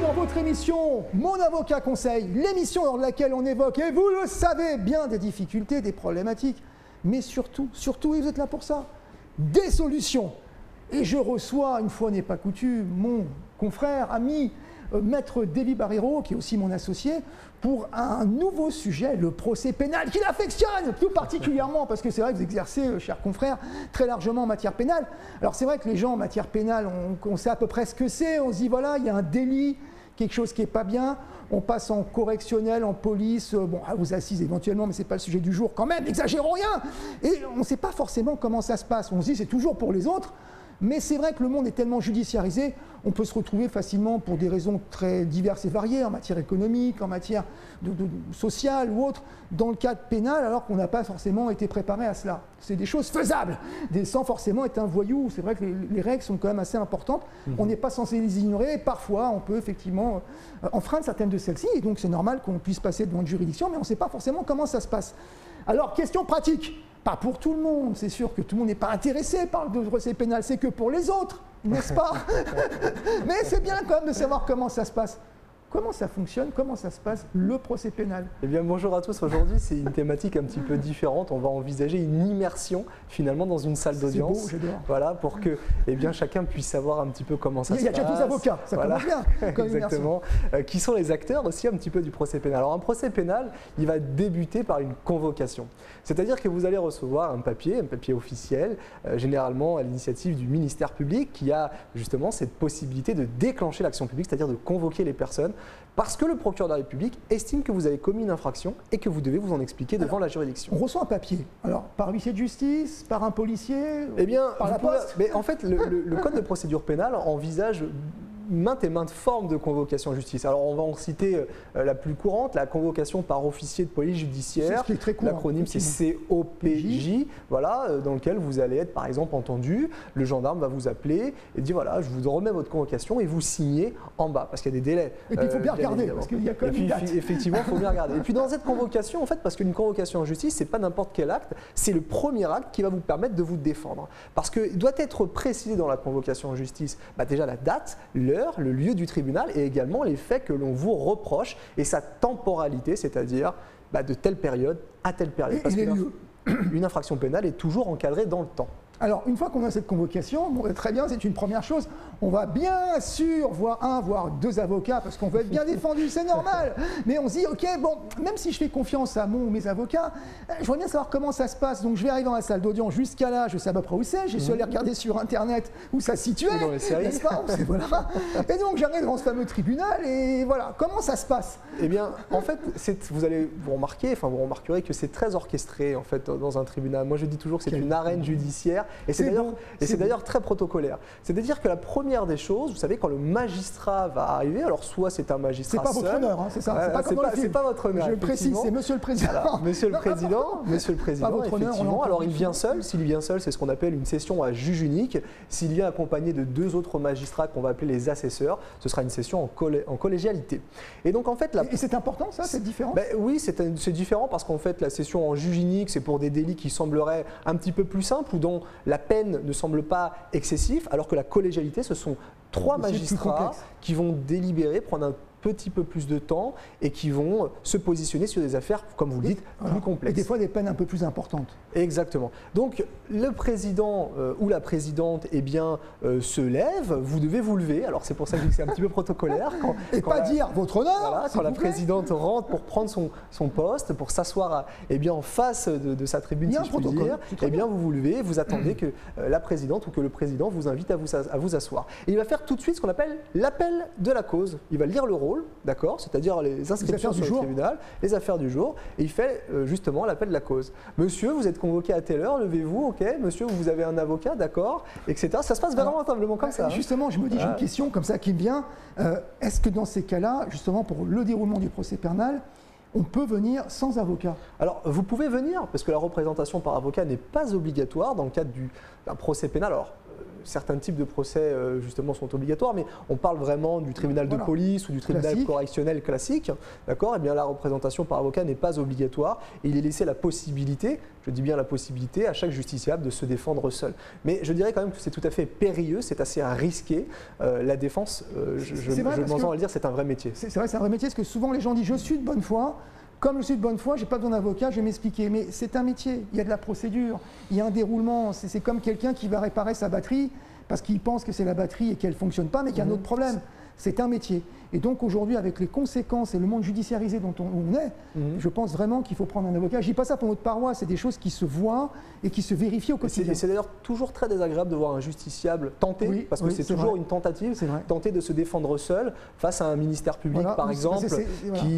dans votre émission Mon avocat conseil, l'émission lors de laquelle on évoque, et vous le savez, bien des difficultés, des problématiques, mais surtout, et vous êtes là pour ça, des solutions. Et je reçois, une fois n'est pas coutume, mon confrère, ami, Maître Davy Barreiro, qui est aussi mon associé, pour un nouveau sujet, le procès pénal, qu'il affectionne tout particulièrement, parce que c'est vrai que vous exercez, chers confrères, très largement en matière pénale. Alors c'est vrai que les gens en matière pénale, on sait à peu près ce que c'est, on se dit voilà, il y a un délit, quelque chose qui n'est pas bien, on passe en correctionnel, en police, bon, aux assises éventuellement, mais ce n'est pas le sujet du jour quand même, n'exagérons rien. Et on ne sait pas forcément comment ça se passe, on se dit c'est toujours pour les autres. Mais c'est vrai que le monde est tellement judiciarisé, on peut se retrouver facilement pour des raisons très diverses et variées, en matière économique, en matière sociale ou autre, dans le cadre pénal, alors qu'on n'a pas forcément été préparé à cela. C'est des choses faisables, sans forcément être un voyou. C'est vrai que les règles sont quand même assez importantes. On n'est pas censé les ignorer, et parfois on peut effectivement enfreindre certaines de celles-ci, et donc c'est normal qu'on puisse passer devant une juridiction, mais on ne sait pas forcément comment ça se passe. Alors, question pratique. Pas pour tout le monde, c'est sûr que tout le monde n'est pas intéressé par le procès pénal, c'est que pour les autres, n'est-ce pas? Mais c'est bien quand même de savoir comment ça se passe. Comment ça fonctionne, comment ça se passe, le procès pénal? Eh bien, bonjour à tous. Aujourd'hui, c'est une thématique un petit peu différente. On va envisager une immersion, finalement, dans une salle d'audience. C'est beau, j'adore. Voilà, pour que chacun puisse savoir un petit peu comment ça se passe. Il y a déjà 12 avocats, ça commence bien. Exactement. Qui sont les acteurs aussi un petit peu du procès pénal. Alors, un procès pénal, il va débuter par une convocation. C'est-à-dire que vous allez recevoir un papier officiel, généralement à l'initiative du ministère public, qui a justement cette possibilité de déclencher l'action publique, c'est-à-dire de convoquer les personnes, parce que le procureur de la République estime que vous avez commis une infraction et que vous devez vous en expliquer devant la juridiction. On reçoit un papier, alors par huissier de justice, par un policier, eh bien, par la poste. Mais en fait, le code de procédure pénale envisage maintes et maintes formes de convocation en justice. Alors on va en citer la plus courante, la convocation par officier de police judiciaire. C'est très courant. L'acronyme c'est COPJ, voilà, dans lequel vous allez être par exemple entendu, le gendarme va vous appeler et dire voilà, je vous remets votre convocation et vous signez en bas, parce qu'il y a des délais. Et puis il faut bien regarder, parce qu'il y a quand même une date. Effectivement, il faut bien regarder. Et puis dans cette convocation, en fait, parce qu'une convocation en justice, c'est pas n'importe quel acte, c'est le premier acte qui va vous permettre de vous défendre. Parce qu'il doit être précisé dans la convocation en justice, déjà la date, l'heure, le lieu du tribunal et également les faits que l'on vous reproche et sa temporalité, c'est-à-dire de telle période à telle période. Parce qu'une infraction pénale est toujours encadrée dans le temps. Alors, une fois qu'on a cette convocation, bon, très bien, c'est une première chose. On va bien sûr voir un, voire deux avocats, parce qu'on veut être bien défendu, c'est normal. Mais on se dit, ok, bon, même si je fais confiance à mon ou mes avocats, je voudrais bien savoir comment ça se passe. Donc, je vais arriver dans la salle d'audience jusqu'à là, je sais à peu près où c'est. J'ai su aller regarder sur Internet où ça se situait. Dans les séries. N'est-ce pas? Voilà. Et donc, j'arrive devant ce fameux tribunal et voilà, comment ça se passe? Eh bien, en fait, vous allez vous remarquerez que c'est très orchestré en fait dans un tribunal. Moi, je dis toujours que c'est une arène judiciaire. Et c'est d'ailleurs très protocolaire. C'est-à-dire que la première des choses, vous savez, quand le magistrat va arriver, alors soit c'est un magistrat seul. C'est pas votre honneur, hein, c'est ça. C'est pas votre honneur. Je le précise, c'est Monsieur le Président. Alors, Monsieur le Président, effectivement. Alors il vient seul. S'il vient seul, c'est ce qu'on appelle une session à juge unique. S'il vient accompagné de deux autres magistrats qu'on va appeler les assesseurs, ce sera une session en collégialité. Et donc en fait, et c'est important ça, cette différence? Oui, c'est différent parce qu'en fait la session en juge unique, c'est pour des délits qui sembleraient un petit peu plus simples ou dont la peine ne semble pas excessive, alors que la collégialité, ce sont trois magistrats qui vont délibérer, prendre un petit peu plus de temps et qui vont se positionner sur des affaires, comme vous le dites, plus complexes. Et des fois des peines un peu plus importantes. Exactement. Donc le président ou la présidente se lève, vous devez vous lever, alors c'est pour ça que c'est un petit peu protocolaire. Dire votre honneur. Voilà, quand la présidente rentre pour prendre son poste, pour s'asseoir en face de sa tribune, si je puis dire, vous vous levez, vous attendez que la présidente ou que le président vous invite à vous asseoir. Et il va faire tout de suite ce qu'on appelle l'appel de la cause. Il va lire le rôle, d'accord, c'est-à-dire les inscriptions sur le tribunal, les affaires du jour, et il fait justement l'appel de la cause. Monsieur, vous êtes convoqué à telle heure, levez-vous, ok, monsieur, vous avez un avocat, d'accord, etc. Ça se passe véritablement comme ça. Justement, je me dis, j'ai une question comme ça qui me vient. Est-ce que dans ces cas-là, justement pour le déroulement du procès pénal, on peut venir sans avocat? Alors, vous pouvez venir, parce que la représentation par avocat n'est pas obligatoire dans le cadre d'un procès pénal. Alors, certains types de procès justement sont obligatoires, mais on parle vraiment du tribunal de police ou du tribunal correctionnel classique, d'accord? Eh bien la représentation par avocat n'est pas obligatoire et il est laissé la possibilité, je dis bien la possibilité, à chaque justiciable de se défendre seul. Mais je dirais quand même que c'est tout à fait périlleux, c'est assez risqué. La défense, je m'entends à le dire, c'est un vrai métier. C'est vrai, c'est un vrai métier, parce que souvent les gens disent je suis de bonne foi. Comme je suis de bonne foi, je n'ai pas besoin d'avocat, je vais m'expliquer. Mais c'est un métier, il y a de la procédure, il y a un déroulement. C'est comme quelqu'un qui va réparer sa batterie parce qu'il pense que c'est la batterie et qu'elle ne fonctionne pas, mais qu'il y a un autre problème. C'est un métier. Et donc aujourd'hui, avec les conséquences et le monde judiciarisé dont on est, je pense vraiment qu'il faut prendre un avocat. Je ne dis pas ça pour notre paroisse, c'est des choses qui se voient et qui se vérifient au quotidien. Et c'est d'ailleurs toujours très désagréable de voir un justiciable tenter, parce que c'est toujours une tentative, tenter de se défendre seul face à un ministère public, par exemple,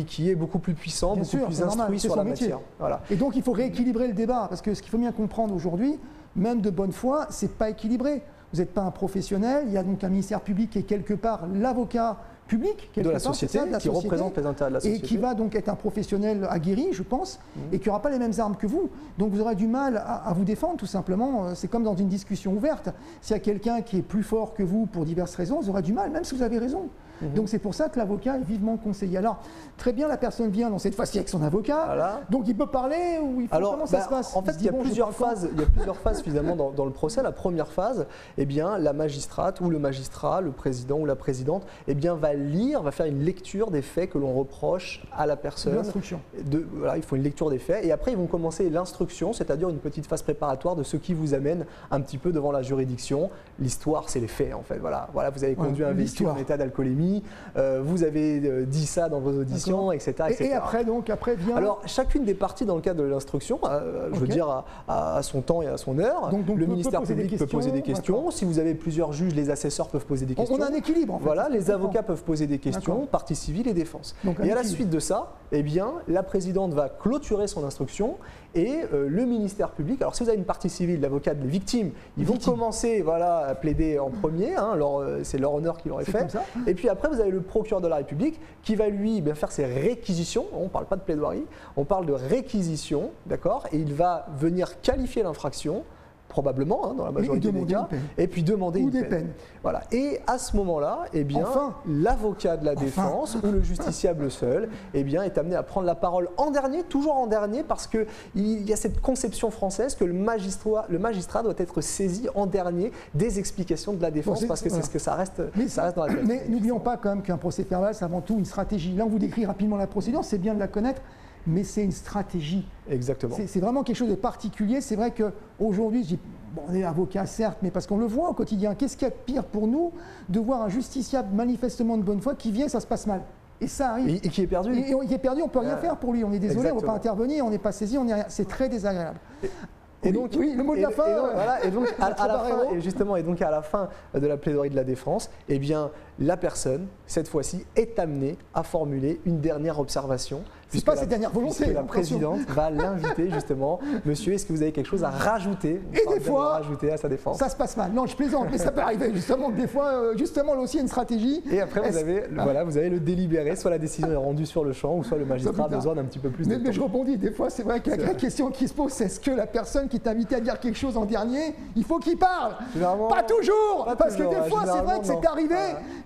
qui est beaucoup plus puissant, beaucoup plus instruit sur la matière. Voilà. Et donc il faut rééquilibrer le débat, parce que ce qu'il faut bien comprendre aujourd'hui, même de bonne foi, ce n'est pas équilibré. Vous n'êtes pas un professionnel, il y a donc un ministère public qui est quelque part l'avocat public de la société, qui représente les intérêts de la société. Et qui va donc être un professionnel aguerri, je pense, et qui n'aura pas les mêmes armes que vous. Donc vous aurez du mal à vous défendre, tout simplement. C'est comme dans une discussion ouverte. S'il y a quelqu'un qui est plus fort que vous pour diverses raisons, vous aurez du mal, même si vous avez raison. Donc c'est pour ça que l'avocat est vivement conseillé. Alors, très bien, la personne vient, donc cette fois-ci avec son avocat, donc il peut parler ou il faut, comment ça se passe? En fait, il y a plusieurs phases finalement dans le procès. La première phase, eh bien, la magistrate ou le magistrat, le président ou la présidente, eh bien, va faire une lecture des faits que l'on reproche à la personne. L'instruction. Voilà, ils font une lecture des faits et après ils vont commencer l'instruction, c'est-à-dire une petite phase préparatoire de ce qui vous amène un petit peu devant la juridiction. L'histoire, c'est les faits en fait. Voilà, vous avez conduit un véhicule en état d'alcoolémie. Vous avez dit ça dans vos auditions, etc., etc. Et après vient... Alors, chacune des parties dans le cadre de l'instruction, je veux dire à son temps et à son heure, donc le ministère public peut poser des questions. Si vous avez plusieurs juges, les assesseurs peuvent poser des questions. On a un équilibre, en fait. Voilà, les avocats peuvent poser des questions, partie civile et défense. Et à la suite de ça, eh bien, la présidente va clôturer son instruction et le ministère public, alors si vous avez une partie civile, l'avocat des victimes, ils vont commencer à plaider en premier, c'est leur honneur qui leur est fait. Et puis après, vous avez le procureur de la République qui va lui faire ses réquisitions. On ne parle pas de plaidoirie, on parle de réquisition, d'accord? Et il va venir qualifier l'infraction, probablement, dans la majorité des cas, et puis demander une peine. Voilà. Et à ce moment-là, eh bien, l'avocat de la défense ou le justiciable seul, eh bien, est amené à prendre la parole en dernier, toujours en dernier, parce qu'il y a cette conception française que le magistrat doit être saisi en dernier des explications de la défense, parce que c'est ce que ça reste dans la tête. Mais n'oublions pas quand même qu'un procès verbal, c'est avant tout une stratégie. Là, on vous décrit rapidement la procédure, c'est bien de la connaître, mais c'est une stratégie. Exactement. C'est vraiment quelque chose de particulier. C'est vrai qu'aujourd'hui, je dis, on est avocat certes, mais parce qu'on le voit au quotidien. Qu'est-ce qu'il y a de pire pour nous de voir un justiciable manifestement de bonne foi qui vient, ça se passe mal. Et ça arrive. Et qui est perdu. Et qui est perdu, on ne peut rien faire pour lui. On est désolé, on ne peut pas intervenir, on n'est pas saisi, c'est très désagréable. Et donc, le mot de la fin. Et donc à la fin de la plaidoirie de la défense, eh bien, la personne, cette fois-ci, est amenée à formuler une dernière observation. C'est pas ses dernières volontés. La présidente va l'inviter justement. Monsieur, est-ce que vous avez quelque chose à rajouter? Et des fois, rajouter à sa défense. Ça se passe mal. Non, je plaisante, mais ça peut arriver justement. Des fois, justement, là aussi, il y a une stratégie. Et après, vous avez le délibéré. Soit la décision est rendue sur le champ, ou soit le magistrat a besoin d'un petit peu plus de temps. Mais je rebondis. Des fois, c'est vrai que la question qui se pose, c'est est-ce que la personne qui est invitée à dire quelque chose en dernier, il faut qu'il parle? Pas toujours. Parce que des fois, c'est vrai que c'est arrivé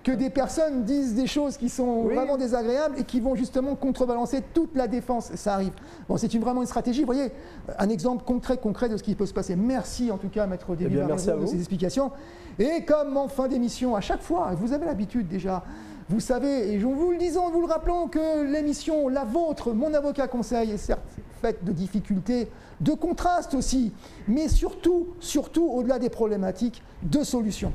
que des personnes disent des choses qui sont vraiment désagréables et qui vont justement contrebalancer toute la défense. Ça arrive. Bon, c'est vraiment une stratégie. Vous voyez, un exemple concret de ce qui peut se passer. Merci en tout cas, Maître Delibarero, de ces explications. Et comme en fin d'émission, à chaque fois, vous avez l'habitude déjà, vous savez, et vous le disons, vous le rappelons, que l'émission, la vôtre, Mon Avocat Conseil, est certes faite de difficultés, de contrastes aussi, mais surtout, au-delà des problématiques, de solutions.